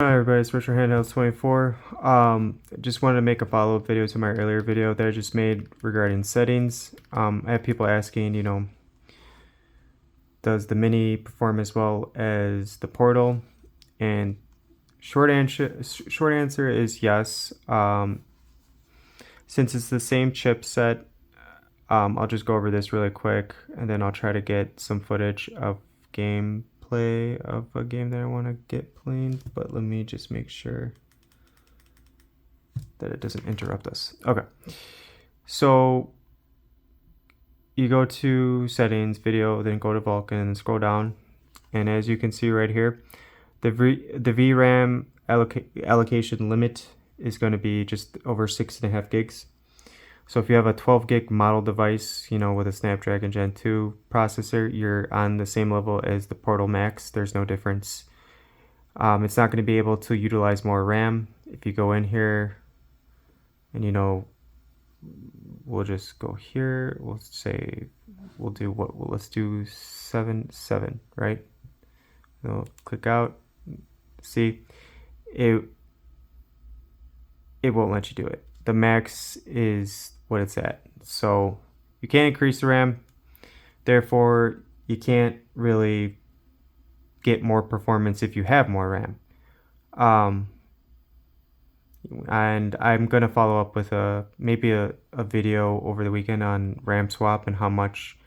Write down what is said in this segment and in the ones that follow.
Hi everybody, it's Richard Handhelds 24. Just wanted to make a follow-up video to my earlier video that I just made regarding settings. I have people asking, does the Mini perform as well as the Portal? And short answer is yes. Since it's the same chipset, I'll just go over this really quick, and then I'll try to get some footage of gameplay of a game that I want to get playing, but let me just make sure that it doesn't interrupt us. Okay, so you go to settings, video, then go to Vulkan and scroll down, and as you can see right here, the VRAM allocation limit is going to be just over 6.5 gigs. So if you have a 12 gig model device, with a Snapdragon Gen 2 processor, you're on the same level as the Portal Max. There's no difference. It's not going to be able to utilize more RAM. If you go in here and, we'll just go here. Let's do 7, right? We'll click out. See, it won't let you do it. The max is what it's at. So you can't increase the RAM. Therefore, you can't really get more performance if you have more RAM. And I'm going to follow up with maybe a video over the weekend on RAM swap and how much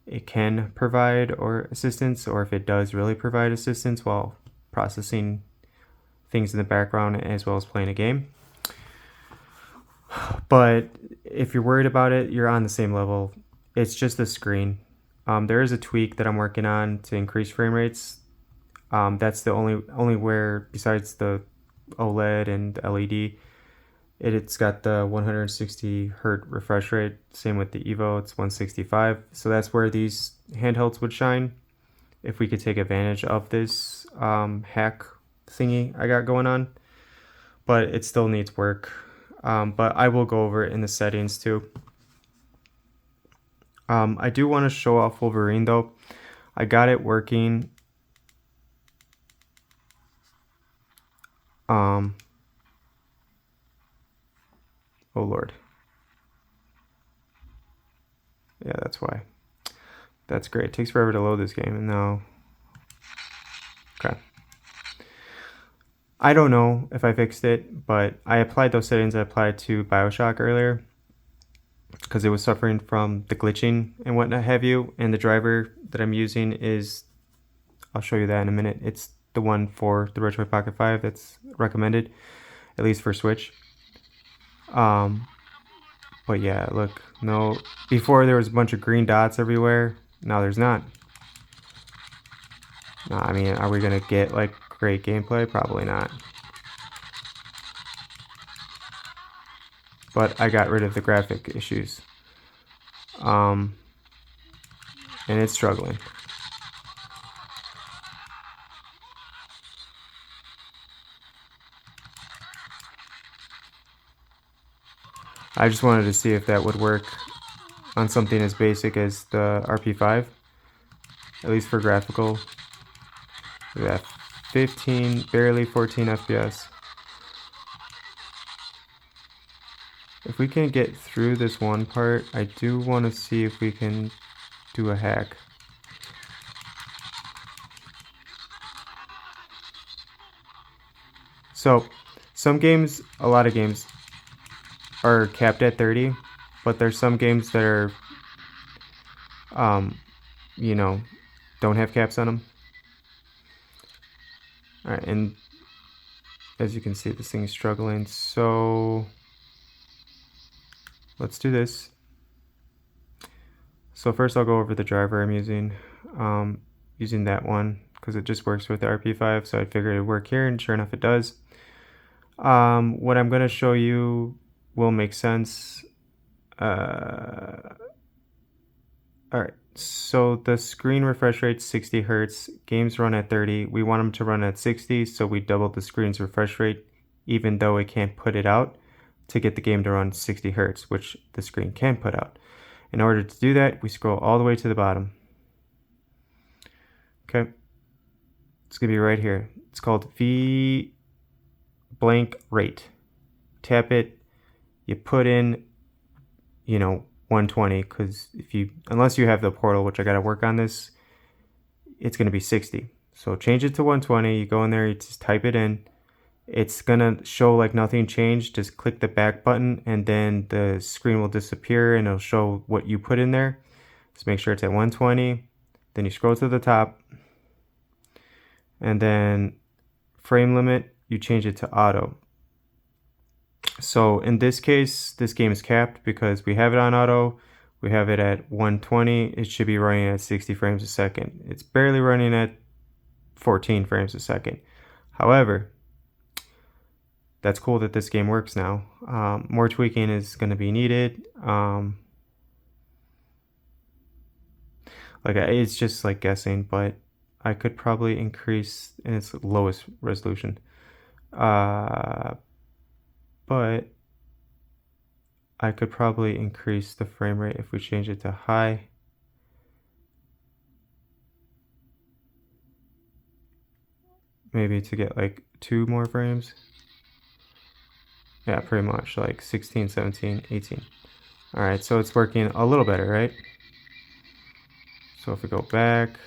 it can provide or assistance, or if it does really provide assistance while processing things in the background as well as playing a game. But if you're worried about it, you're on the same level. It's just the screen. There is a tweak that I'm working on to increase frame rates. That's the only where, besides the OLED and LED, it's got the 160 hertz refresh rate. Same with the Evo, it's 165. So that's where these handhelds would shine if we could take advantage of this hack thingy I got going on. But it still needs work. But I will go over it in the settings too. I do want to show off Wolverine though. I got it working. Oh Lord. Yeah, that's why. That's great. It takes forever to load this game, and now. Okay. I don't know if I fixed it, but I applied those settings I applied to BioShock earlier because it was suffering from the glitching and what have you. And the driver that I'm using is, I'll show you that in a minute. It's the one for the Retroid Pocket 5 that's recommended, at least for Switch. But yeah, look, no, before there was a bunch of green dots everywhere. Now there's not. I mean, are we gonna get like great gameplay? Probably not. But I got rid of the graphic issues. And it's struggling. I just wanted to see if that would work on something as basic as the RP5, at least for graphical. We have 15, barely 14 FPS. If we can get through this one part, I do want to see if we can do a hack. So, some games, a lot of games, are capped at 30, but there's some games that are, don't have caps on them. Alright, and as you can see, this thing is struggling, so let's do this. So first I'll go over the driver I'm using. Using that one because it just works with the RP5, so I figured it'd work here, and sure enough it does. What I'm going to show you will make sense. Alright, so the screen refresh rate's 60 hertz, games run at 30. We want them to run at 60, so we double the screen's refresh rate, even though it can't put it out, to get the game to run 60 hertz, which the screen can put out. In order to do that, we scroll all the way to the bottom. Okay, it's going to be right here. It's called VRAM blank rate. Tap it. You put in, 120, because unless you have the portal, which I got to work on this, it's going to be 60. So change it to 120. You go in there, you just type it in. It's going to show like nothing changed. Just click the back button and then the screen will disappear and it'll show what you put in there. Just make sure it's at 120. Then you scroll to the top and then frame limit, you change it to auto. So in this case, this game is capped because we have it on auto. We have it at 120. It should be running at 60 frames a second. It's barely running at 14 frames a second. However, that's cool that this game works now. More tweaking is going to be needed. It's just like guessing, but I could probably increase in its lowest resolution. But I could probably increase the frame rate if we change it to high. Maybe to get like 2 more frames. Yeah, pretty much like 16, 17, 18. All right, so it's working a little better, right? So if we go back,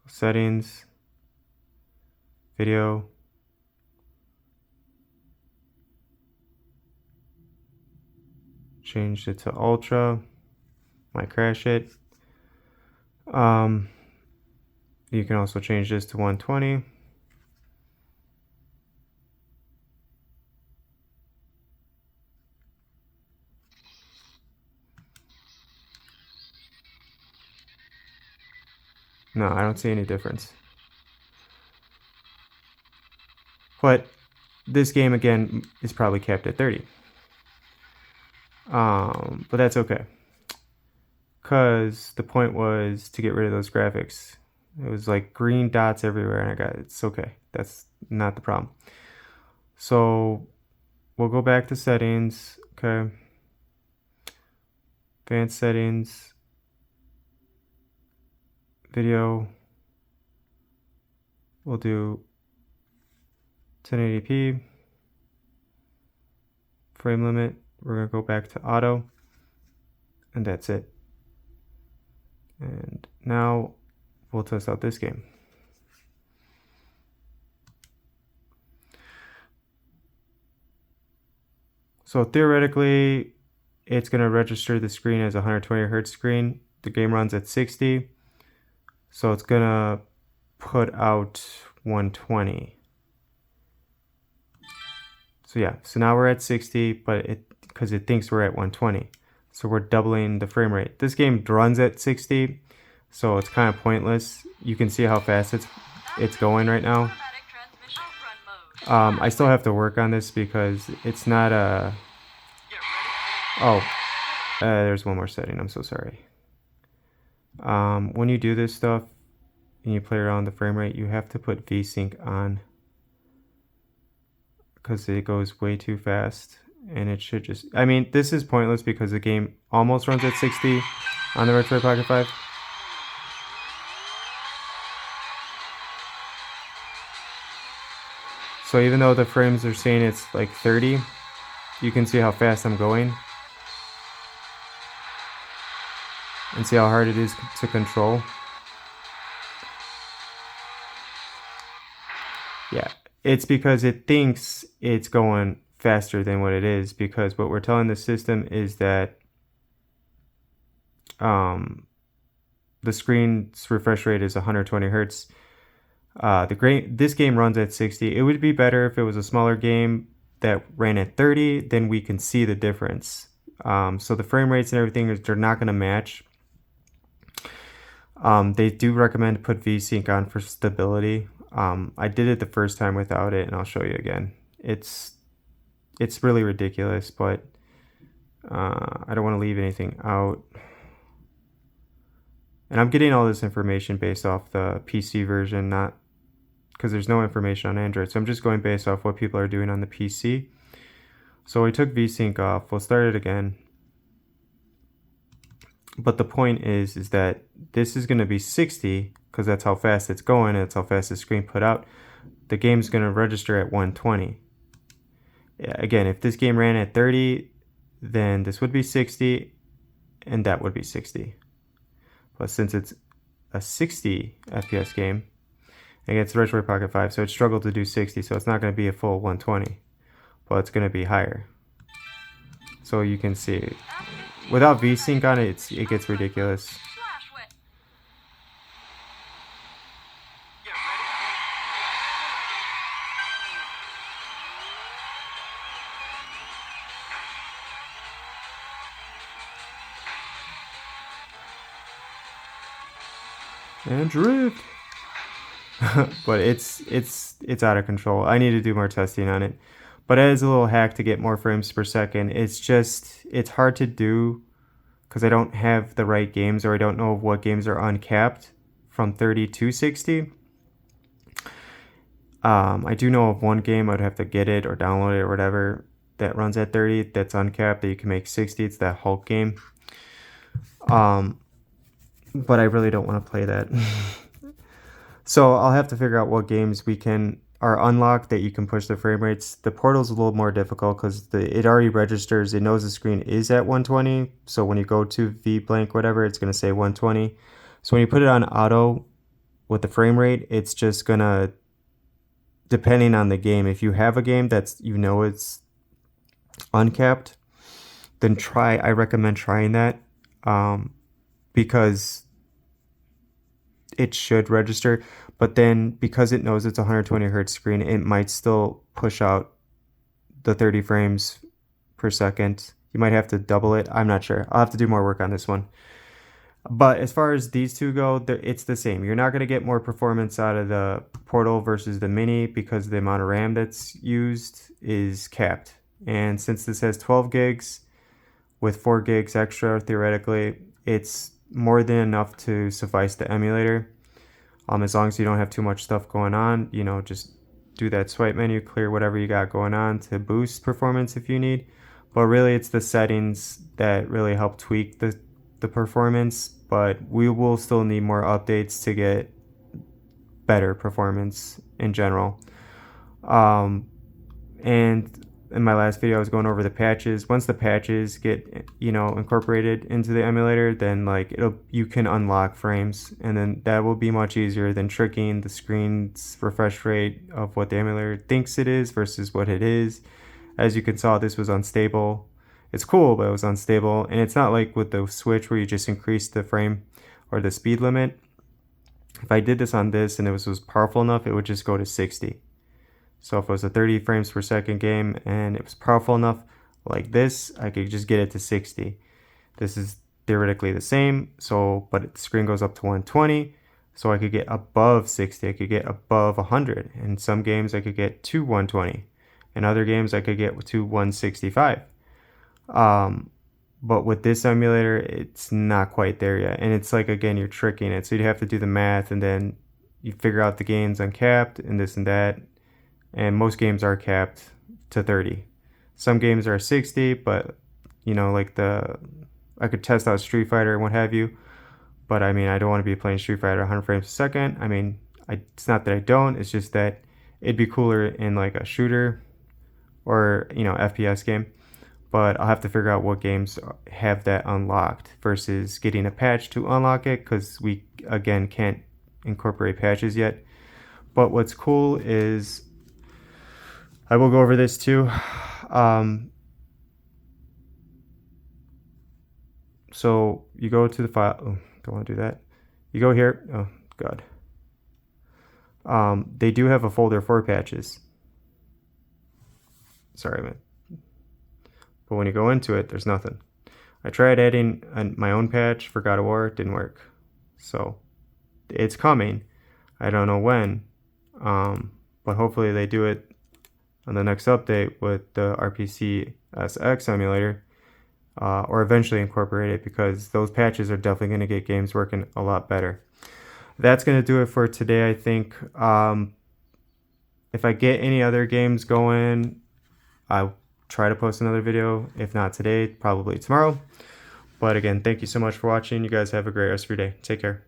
settings, video, changed it to ultra, might crash it. You can also change this to 120. No, I don't see any difference. But this game, again, is probably capped at 30. But that's okay. Because the point was to get rid of those graphics. It was like green dots everywhere, and it's okay. That's not the problem. So we'll go back to settings. Okay. Advanced settings. Video. We'll do 1080p. Frame limit. We're going to go back to auto. And that's it. And now we'll test out this game. So theoretically, it's going to register the screen as a 120 Hz screen. The game runs at 60. So it's going to put out 120. So yeah, so now we're at 60, but because it thinks we're at 120. So we're doubling the frame rate. This game runs at 60, so it's kind of pointless. You can see how fast it's going right now. I still have to work on this because it's not a... Oh, there's one more setting. I'm so sorry. When you do this stuff and you play around the frame rate, you have to put VSync on because it goes way too fast. And it should just... I mean, this is pointless because the game almost runs at 60 on the Retro Pocket 5. So even though the frames are saying it's like 30, you can see how fast I'm going. And see how hard it is to control. Yeah, it's because it thinks it's going faster than what it is, because what we're telling the system is that the screen's refresh rate is 120 Hertz. This game runs at 60. It would be better if it was a smaller game that ran at 30, then we can see the difference. So the frame rates and everything, they're not going to match. They do recommend to put VSync on for stability. I did it the first time without it, and I'll show you again. It's really ridiculous, but I don't want to leave anything out. And I'm getting all this information based off the PC version, not because there's no information on Android. So I'm just going based off what people are doing on the PC. So we took VSync off. We'll start it again. But the point is that this is going to be 60 because that's how fast it's going. That's how fast the screen put out. The game's going to register at 120. Again, if this game ran at 30, then this would be 60 and that would be 60. But since it's a 60 FPS game against the Retro Pocket 5, so it struggled to do 60, so it's not going to be a full 120, but it's going to be higher. So you can see, without VSync on it, it gets ridiculous. And drift. But it's out of control. I need to do more testing on it. But as a little hack to get more frames per second, it's hard to do because I don't have the right games, or I don't know what games are uncapped from 30 to 60. I do know of one game, I'd have to get it or download it or whatever, that runs at 30, that's uncapped, that you can make 60. It's that Hulk game. But I really don't want to play that. So I'll have to figure out what games are unlocked that you can push the frame rates. The Portal's a little more difficult because it already registers. It knows the screen is at 120. So when you go to V blank whatever, it's going to say 120. So when you put it on auto with the frame rate, it's just going to, depending on the game, if you have a game that's, it's uncapped, then I recommend trying that. Because it should register, but then because it knows it's a 120 hertz screen, it might still push out the 30 frames per second. You might have to double it. I'm not sure. I'll have to do more work on this one. But as far as these two go, it's the same. You're not going to get more performance out of the Portal versus the Mini because the amount of RAM that's used is capped. And since this has 12 gigs with 4 gigs extra, theoretically, it's more than enough to suffice the emulator. As long as you don't have too much stuff going on, just do that swipe menu, clear whatever you got going on to boost performance if you need. But really, it's the settings that really help tweak the performance. But we will still need more updates to get better performance in general. And in my last video, I was going over the patches. Once the patches get, incorporated into the emulator, then you can unlock frames, and then that will be much easier than tricking the screen's refresh rate of what the emulator thinks it is versus what it is. As you can saw, this was unstable. It's cool, but it was unstable, and it's not like with the Switch where you just increase the frame or the speed limit. If I did this on this and it was powerful enough, it would just go to 60. So if it was a 30 frames per second game and it was powerful enough like this, I could just get it to 60. This is theoretically the same, but the screen goes up to 120, so I could get above 60. I could get above 100. In some games, I could get to 120. In other games, I could get to 165. But with this emulator, it's not quite there yet. And it's again, you're tricking it. So you'd have to do the math, and then you figure out the games uncapped and this and that. And most games are capped to 30. Some games are 60, but I could test out Street Fighter and what have you. But I don't want to be playing Street Fighter 100 frames a second. It's not that I don't. It's just that it'd be cooler in a shooter or FPS game. But I'll have to figure out what games have that unlocked versus getting a patch to unlock it, because we again can't incorporate patches yet. But what's cool is, I will go over this too. So you go to the file. Oh, don't want to do that. You go here. Oh, God. They do have a folder for patches. Sorry, man. But when you go into it, there's nothing. I tried adding my own patch for God of War. It didn't work. So it's coming. I don't know when. But hopefully they do it on the next update with the RPCS3 emulator, or eventually incorporate it, because those patches are definitely going to get games working a lot better. That's going to do it for today, I think. If I get any other games going, I'll try to post another video. If not today, probably tomorrow. But again, thank you so much for watching. You guys have a great rest of your day. Take care.